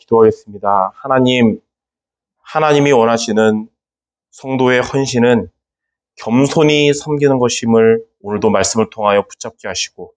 기도하겠습니다. 하나님이 원하시는 성도의 헌신은 겸손히 섬기는 것임을 오늘도 말씀을 통하여 붙잡게 하시고,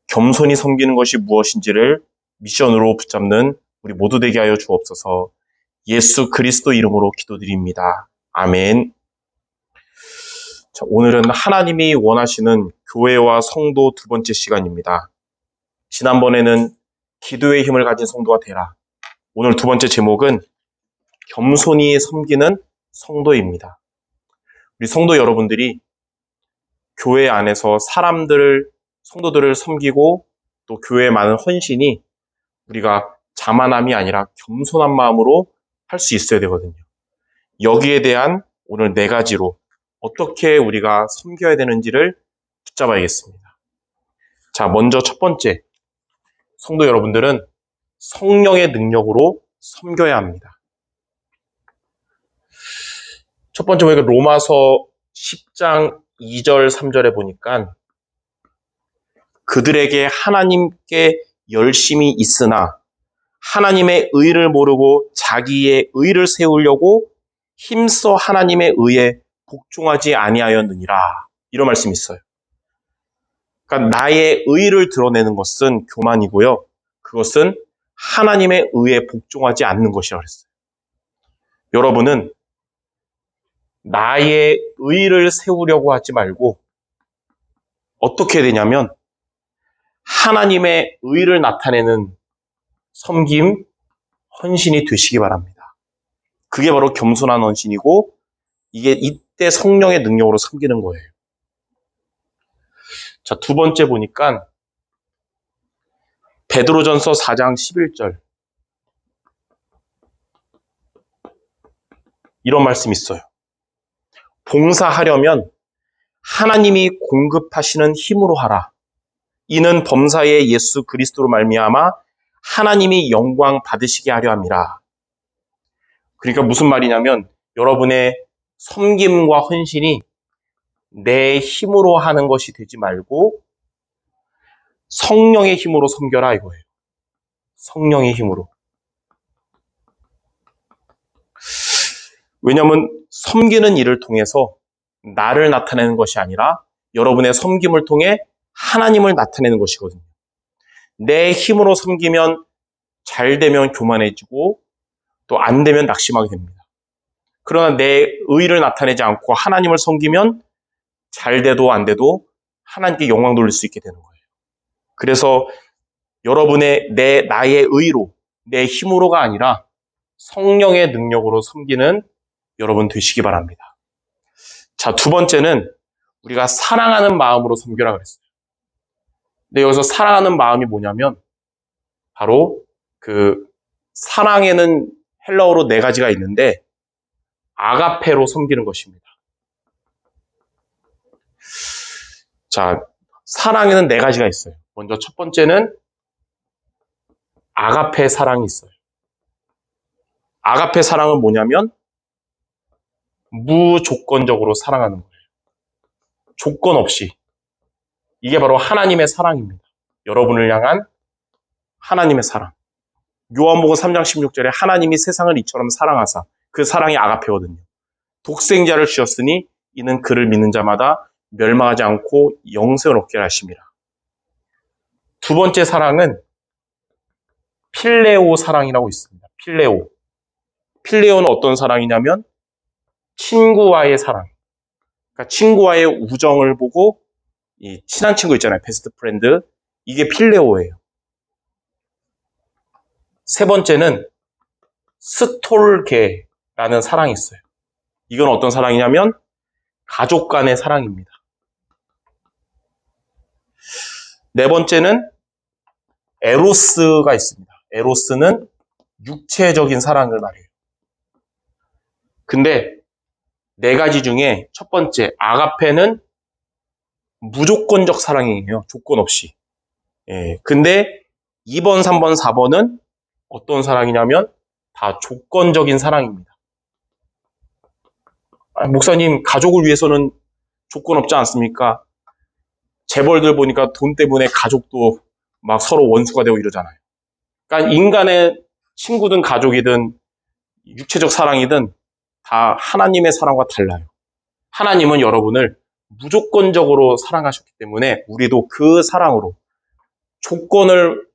겸손히 섬기는 것이 무엇인지를 미션으로 붙잡는 우리 모두 되게 하여 주옵소서. 예수 그리스도 이름으로 기도드립니다. 아멘. 자, 오늘은 하나님이 원하시는 교회와 성도 두 번째 시간입니다. 지난번에는 기도의 힘을 가진 성도가 되라. 오늘 두 번째 제목은 겸손히 섬기는 성도입니다. 우리 성도 여러분들이 교회 안에서 성도들을 섬기고 또 교회에 많은 헌신이 우리가 자만함이 아니라 겸손한 마음으로 할 수 있어야 되거든요. 여기에 대한 오늘 4가지로 어떻게 우리가 섬겨야 되는지를 붙잡아야겠습니다. 자, 먼저 첫 번째, 성도 여러분들은 성령의 능력으로 섬겨야 합니다. 첫 번째 보니까 로마서 10장 2절 3절에 보니까 그들에게 하나님께 열심히 있으나 하나님의 의를 모르고 자기의 의를 세우려고 힘써 하나님의 의에 복종하지 아니하였느니라. 이런 말씀이 있어요. 그러니까 나의 의를 드러내는 것은 교만이고요. 그것은 하나님의 의에 복종하지 않는 것이라고 했어요. 여러분은 나의 의를 세우려고 하지 말고 어떻게 되냐면 하나님의 의를 나타내는 섬김, 헌신이 되시기 바랍니다. 그게 바로 겸손한 헌신이고 이게 이때 성령의 능력으로 섬기는 거예요. 자, 두 번째 보니까 베드로전서 4장 11절 이런 말씀이 있어요. 봉사하려면 하나님이 공급하시는 힘으로 하라. 이는 범사의 예수 그리스도로 말미암아 하나님이 영광 받으시게 하려 함이라. 그러니까 무슨 말이냐면 여러분의 섬김과 헌신이 내 힘으로 하는 것이 되지 말고 성령의 힘으로 섬겨라 이거예요. 성령의 힘으로. 왜냐하면 섬기는 일을 통해서 나를 나타내는 것이 아니라 여러분의 섬김을 통해 하나님을 나타내는 것이거든요. 내 힘으로 섬기면 잘 되면 교만해지고 또 안 되면 낙심하게 됩니다. 그러나 내 의를 나타내지 않고 하나님을 섬기면 잘 돼도 안 돼도 하나님께 영광 돌릴 수 있게 되는 거예요. 그래서 여러분의 나의 의로, 내 힘으로가 아니라 성령의 능력으로 섬기는 여러분 되시기 바랍니다. 자, 두 번째는 우리가 사랑하는 마음으로 섬겨라 그랬어요. 근데 여기서 사랑하는 마음이 뭐냐면 바로 사랑에는 헬라어로 4가지가 있는데 아가페로 섬기는 것입니다. 자, 사랑에는 4가지가 있어요. 먼저 첫 번째는 아가페 사랑이 있어요. 아가페 사랑은 뭐냐면 무조건적으로 사랑하는 거예요. 조건 없이. 이게 바로 하나님의 사랑입니다. 여러분을 향한 하나님의 사랑. 요한복음 3장 16절에 하나님이 세상을 이처럼 사랑하사, 그 사랑이 아가페거든요. 독생자를 주셨으니 이는 그를 믿는 자마다 멸망하지 않고 영생을 얻게 하심이라. 두 번째 사랑은 필레오 사랑이라고 있습니다. 필레오는 어떤 사랑이냐면 친구와의 사랑. 그러니까 친구와의 우정을 보고 이 친한 친구 있잖아요. 베스트 프렌드. 이게 필레오예요. 세 번째는 스톨게라는 사랑이 있어요. 이건 어떤 사랑이냐면 가족 간의 사랑입니다. 네 번째는 에로스가 있습니다. 에로스는 육체적인 사랑을 말해요. 근데 4가지 중에 첫 번째 아가페는 무조건적 사랑이에요. 조건 없이. 근데 2번, 3번, 4번은 어떤 사랑이냐면 다 조건적인 사랑입니다. 목사님, 가족을 위해서는 조건 없지 않습니까? 재벌들 보니까 돈 때문에 가족도 막 서로 원수가 되고 이러잖아요. 그러니까 인간의 친구든 가족이든 육체적 사랑이든 다 하나님의 사랑과 달라요. 하나님은 여러분을 무조건적으로 사랑하셨기 때문에 우리도 그 사랑으로 조건을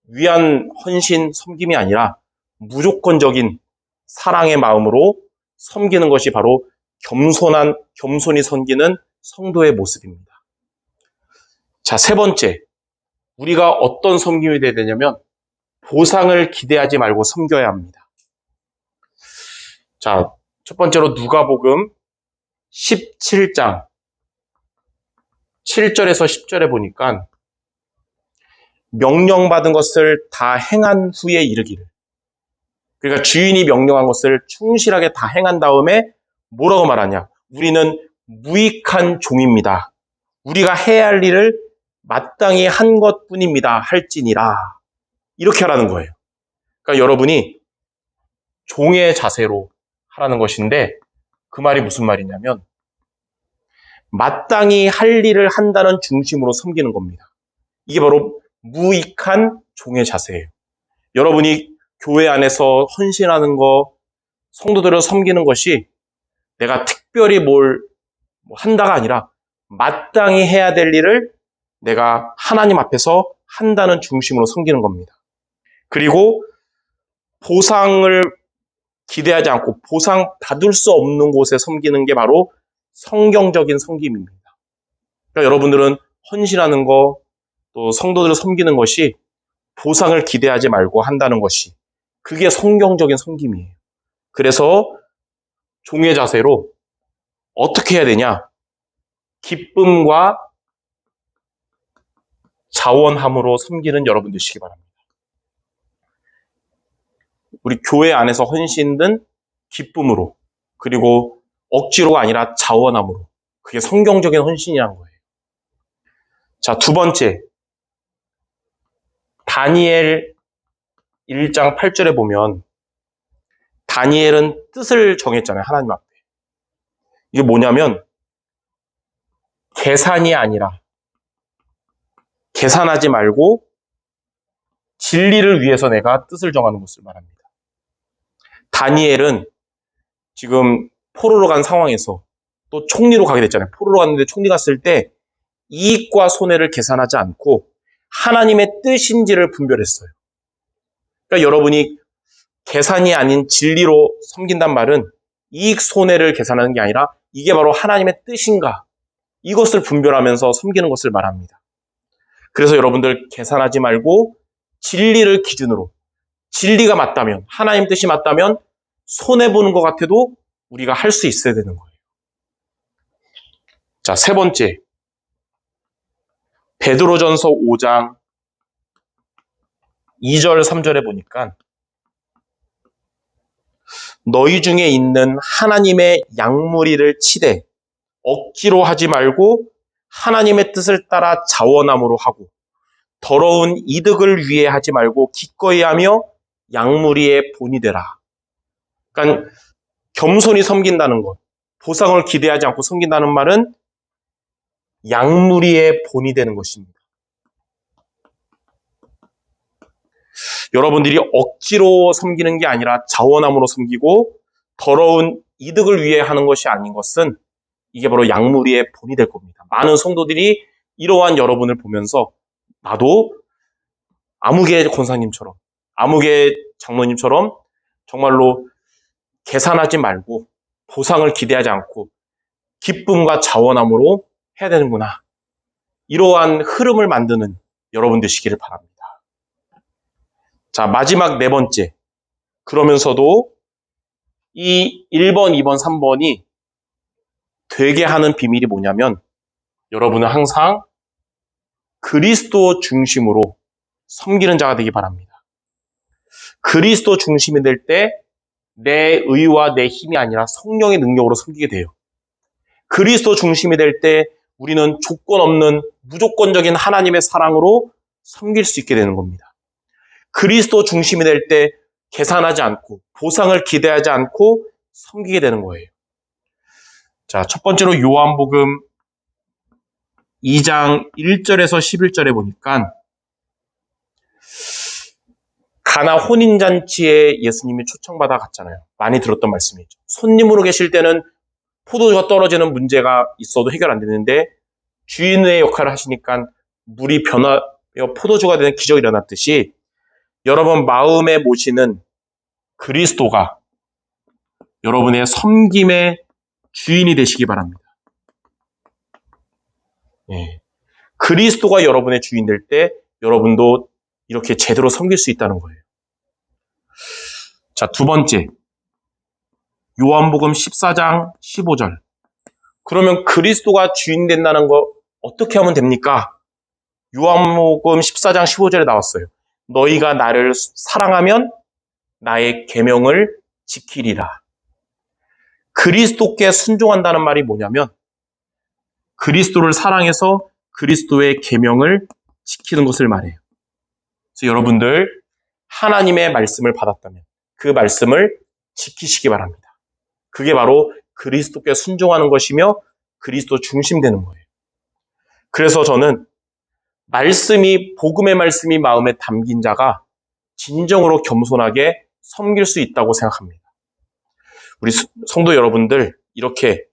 위한 헌신, 섬김이 아니라 무조건적인 사랑의 마음으로 섬기는 것이 바로 겸손히 섬기는 성도의 모습입니다. 자, 세 번째, 우리가 어떤 섬김이 돼야 되냐면 보상을 기대하지 말고 섬겨야 합니다. 자, 첫 번째로 누가복음 17장 7절에서 10절에 보니까 명령받은 것을 다 행한 후에 이르기를. 그러니까 주인이 명령한 것을 충실하게 다 행한 다음에 뭐라고 말하냐? 우리는 무익한 종입니다. 우리가 해야 할 일을 마땅히 한 것뿐입니다. 할지니라. 이렇게 하라는 거예요. 그러니까 여러분이 종의 자세로 하라는 것인데 그 말이 무슨 말이냐면 마땅히 할 일을 한다는 중심으로 섬기는 겁니다. 이게 바로 무익한 종의 자세예요. 여러분이 교회 안에서 헌신하는 거, 성도들을 섬기는 것이 내가 특별히 뭘 한다가 아니라 마땅히 해야 될 일을 내가 하나님 앞에서 한다는 중심으로 섬기는 겁니다. 그리고 보상을 기대하지 않고 보상 받을 수 없는 곳에 섬기는 게 바로 성경적인 섬김입니다. 그러니까 여러분들은 헌신하는 거, 또 성도들을 섬기는 것이 보상을 기대하지 말고 한다는 것이 그게 성경적인 섬김이에요. 그래서 종의 자세로 어떻게 해야 되냐? 기쁨과 자원함으로 섬기는 여러분 되시기 바랍니다. 우리 교회 안에서 헌신은 기쁨으로, 그리고 억지로가 아니라 자원함으로. 그게 성경적인 헌신이라는 거예요. 자, 두 번째. 다니엘 1장 8절에 보면 다니엘은 뜻을 정했잖아요. 하나님 앞에. 이게 뭐냐면 계산이 아니라 계산하지 말고 진리를 위해서 내가 뜻을 정하는 것을 말합니다. 다니엘은 지금 포로로 간 상황에서 또 총리로 가게 됐잖아요. 포로로 갔는데 총리 갔을 때 이익과 손해를 계산하지 않고 하나님의 뜻인지를 분별했어요. 그러니까 여러분이 계산이 아닌 진리로 섬긴단 말은 이익 손해를 계산하는 게 아니라 이게 바로 하나님의 뜻인가 이것을 분별하면서 섬기는 것을 말합니다. 그래서 여러분들 계산하지 말고 진리를 기준으로 진리가 맞다면 하나님 뜻이 맞다면 손해보는 것 같아도 우리가 할 수 있어야 되는 거예요. 자, 세 번째. 베드로전서 5장 2절 3절에 보니까 너희 중에 있는 하나님의 양무리를 치되 억지로 하지 말고 하나님의 뜻을 따라 자원함으로 하고 더러운 이득을 위해 하지 말고 기꺼이 하며 양무리의 본이 되라. 그러니까 겸손히 섬긴다는 것, 보상을 기대하지 않고 섬긴다는 말은 양무리의 본이 되는 것입니다. 여러분들이 억지로 섬기는 게 아니라 자원함으로 섬기고 더러운 이득을 위해 하는 것이 아닌 것은 이게 바로 양무리의 본이 될 겁니다. 많은 성도들이 이러한 여러분을 보면서 나도 아무개 권사님처럼 아무개 장로님처럼 정말로 계산하지 말고 보상을 기대하지 않고 기쁨과 자원함으로 해야 되는구나. 이러한 흐름을 만드는 여러분 되시기를 바랍니다. 자, 마지막 네 번째. 그러면서도 이 1번, 2번, 3번이 되게 하는 비밀이 뭐냐면 여러분은 항상 그리스도 중심으로 섬기는 자가 되기 바랍니다. 그리스도 중심이 될 때 내 의와 내 힘이 아니라 성령의 능력으로 섬기게 돼요. 그리스도 중심이 될 때 우리는 조건 없는 무조건적인 하나님의 사랑으로 섬길 수 있게 되는 겁니다. 그리스도 중심이 될 때 계산하지 않고 보상을 기대하지 않고 섬기게 되는 거예요. 자, 첫 번째로 요한복음 2장 1절에서 11절에 보니까 가나 혼인잔치에 예수님이 초청받아 갔잖아요. 많이 들었던 말씀이죠. 손님으로 계실 때는 포도주가 떨어지는 문제가 있어도 해결 안 되는데 주인의 역할을 하시니까 물이 변하여 포도주가 되는 기적이 일어났듯이 여러분 마음에 모시는 그리스도가 여러분의 섬김의 주인이 되시기 바랍니다. 예. 그리스도가 여러분의 주인 될 때 여러분도 이렇게 제대로 섬길 수 있다는 거예요. 자, 두 번째. 요한복음 14장 15절. 그러면 그리스도가 주인 된다는 거 어떻게 하면 됩니까? 요한복음 14장 15절에 나왔어요. 너희가 나를 사랑하면 나의 계명을 지키리라. 그리스도께 순종한다는 말이 뭐냐면 그리스도를 사랑해서 그리스도의 계명을 지키는 것을 말해요. 그래서 여러분들 하나님의 말씀을 받았다면 그 말씀을 지키시기 바랍니다. 그게 바로 그리스도께 순종하는 것이며 그리스도 중심되는 거예요. 그래서 저는 복음의 말씀이 마음에 담긴 자가 진정으로 겸손하게 섬길 수 있다고 생각합니다. 우리 성도 여러분들 이렇게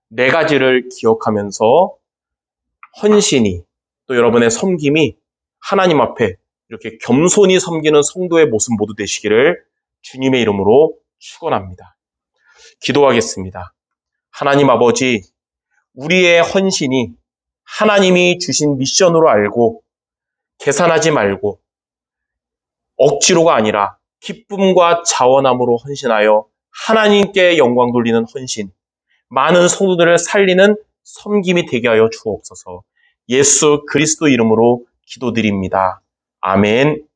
네 가지를 기억하면서 헌신이 또 여러분의 섬김이 하나님 앞에 이렇게 겸손히 섬기는 성도의 모습 모두 되시기를 주님의 이름으로 축원합니다. 기도하겠습니다. 하나님 아버지, 우리의 헌신이 하나님이 주신 미션으로 알고 계산하지 말고 억지로가 아니라 기쁨과 자원함으로 헌신하여 하나님께 영광 돌리는 헌신, 많은 성도들을 살리는 섬김이 되게 하여 주옵소서. 예수 그리스도 이름으로 기도드립니다. 아멘.